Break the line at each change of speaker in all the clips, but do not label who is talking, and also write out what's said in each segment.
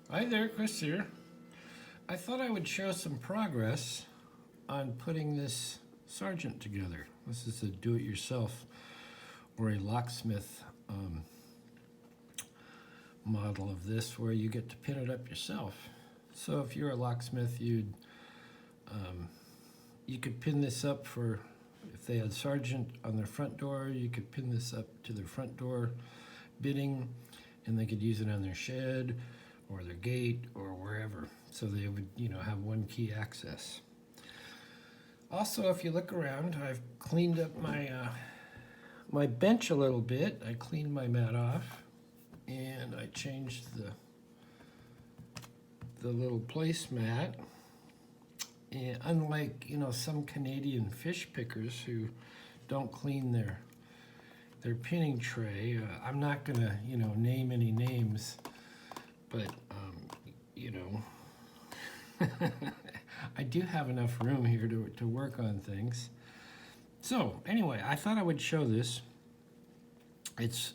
Hi there, Chris here. I thought I would show some progress on putting this Sargent together. This is a do-it-yourself or a locksmith model of this where you get to pin it up yourself. So if you're a locksmith, you could pin this up for, if they had Sargent on their front door, you could pin this up to their front door bidding, and they could use it on their shed or their gate or wherever. So they would, have one key access. Also, if you look around, I've cleaned up my my bench a little bit. I cleaned my mat off, and I changed the little placemat. And unlike some Canadian fish pickers who don't clean their pinning tray, I'm not gonna name any names, but I do have enough room here to work on things. So anyway, I thought I would show this.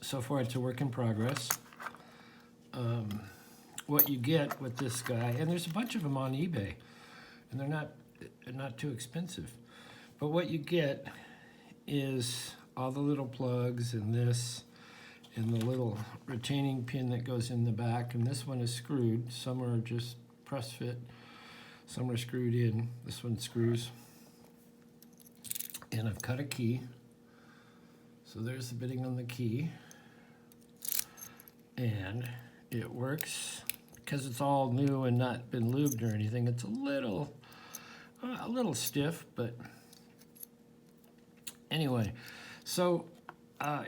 So far it's a work in progress. What you get with this guy, and there's a bunch of them on eBay, and they're not too expensive. But what you get is all the little plugs and this, and the little retaining pin that goes in the back, and this one is screwed. Some are just press fit, some are screwed in. This one screws. And I've cut a key. So there's the bitting on the key. And it works because it's all new and not been lubed or anything. It's a little stiff, but anyway. So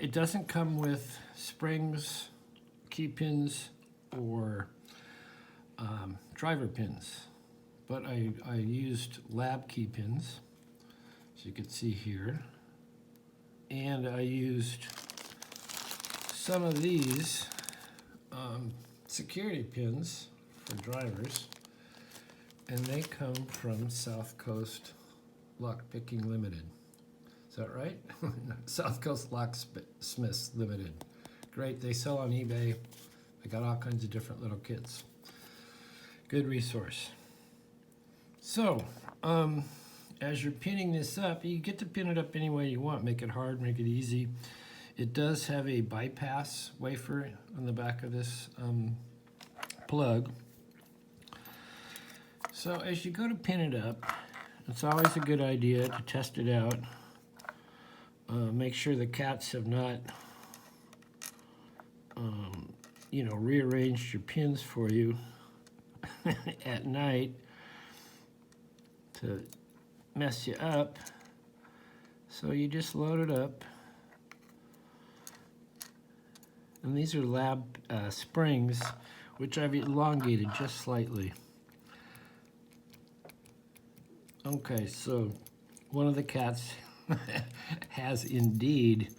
it doesn't come with springs, key pins, or driver pins, but I used lab key pins, as you can see here, and I used some of these security pins for drivers, and they come from South Coast Lockpicking Limited. Is that right? South Coast Locksmiths Limited. Great, they sell on eBay. I got all kinds of different little kits. Good resource. So, as you're pinning this up, you get to pin it up any way you want. Make it hard, make it easy. It does have a bypass wafer on the back of this plug. So as you go to pin it up, it's always a good idea to test it out. Make sure the cats have not rearranged your pins for you at night to mess you up. So you just load it up. And these are lab springs, which I've elongated just slightly. Okay, so one of the cats has indeed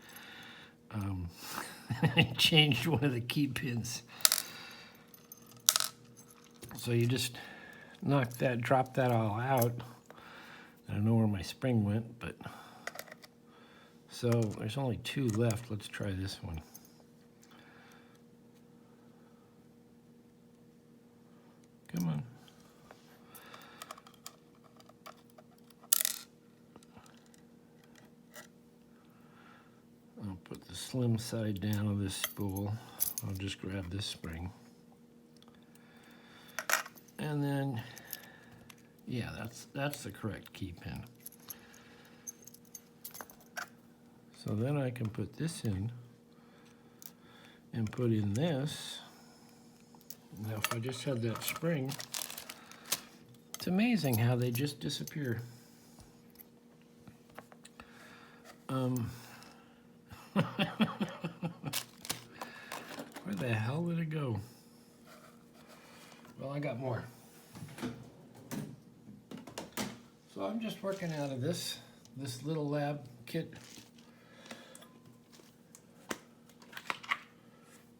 changed one of the key pins. So you just drop that all out. I don't know where my spring went, but so there's only two left. Let's try this one. Come on. I'll put the slim side down of this spool. I'll just grab this spring. And then, yeah, that's the correct key pin. So then I can put this in and put in this. Now if I just had that spring, it's amazing how they just disappear. Where the hell did it go? Well, I got more. So I'm just working out of this little lab kit.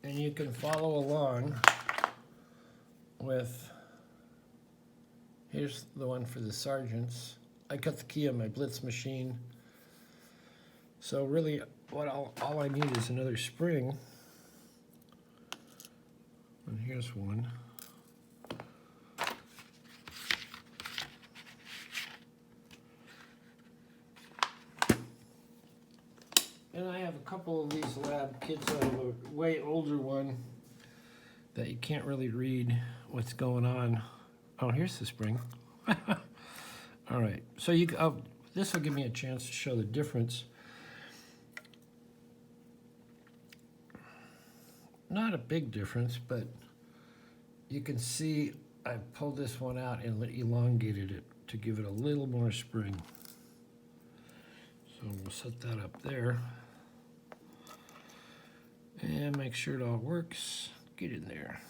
And you can follow along with, here's the one for the Sargents. I cut the key on my Blitz machine. So really, all I need is another spring. And here's one. And I have a couple of these lab kits. I have a way older one that you can't really read what's going on. Oh, here's the spring. All right, so this will give me a chance to show the difference. Not a big difference, but you can see I pulled this one out and elongated it to give it a little more spring. So we'll set that up there. And make sure it all works. Get in there.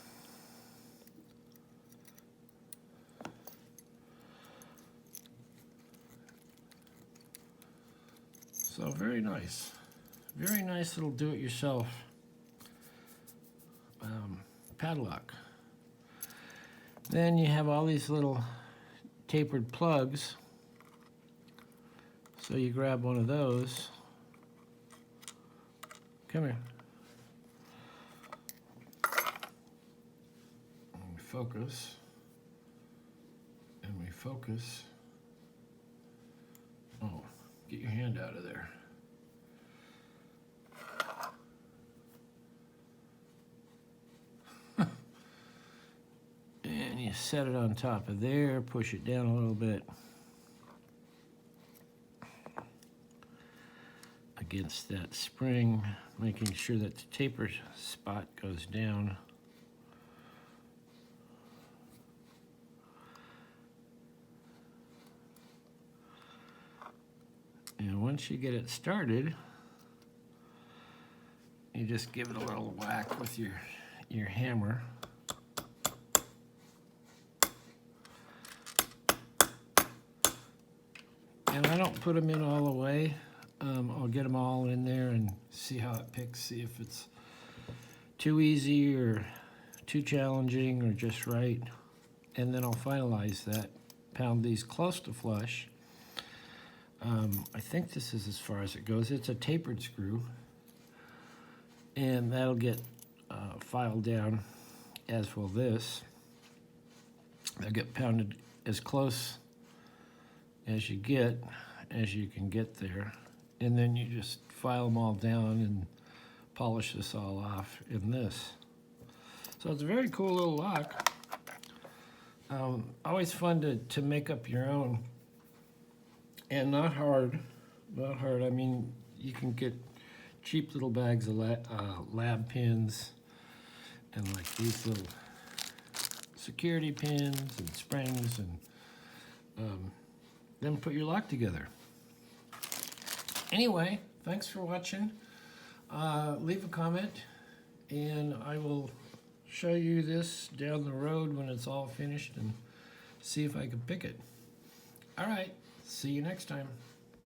So very nice. Very nice little do-it-yourself padlock. Then you have all these little tapered plugs. So you grab one of those. Come here. And we focus. And we focus. Oh, get your hand out of there. And you set it on top of there, push it down a little bit against that spring, making sure that the taper spot goes down. And once you get it started, you just give it a little whack with your hammer. And I don't put them in all the way. I'll get them all in there and see how it picks, see if it's too easy or too challenging or just right. And then I'll finalize that, pound these close to flush. I think this is as far as it goes. It's a tapered screw. And that'll get filed down, as will this. They'll get pounded as close as you can get there, and then you just file them all down and polish this all off in this. So it's a very cool little lock. Always fun to make up your own, and not hard. I mean, you can get cheap little bags of lab pins and like these little security pins and springs, and then put your lock together. Anyway, thanks for watching. Leave a comment, and I will show you this down the road when it's all finished and see if I can pick it. All right, see you next time.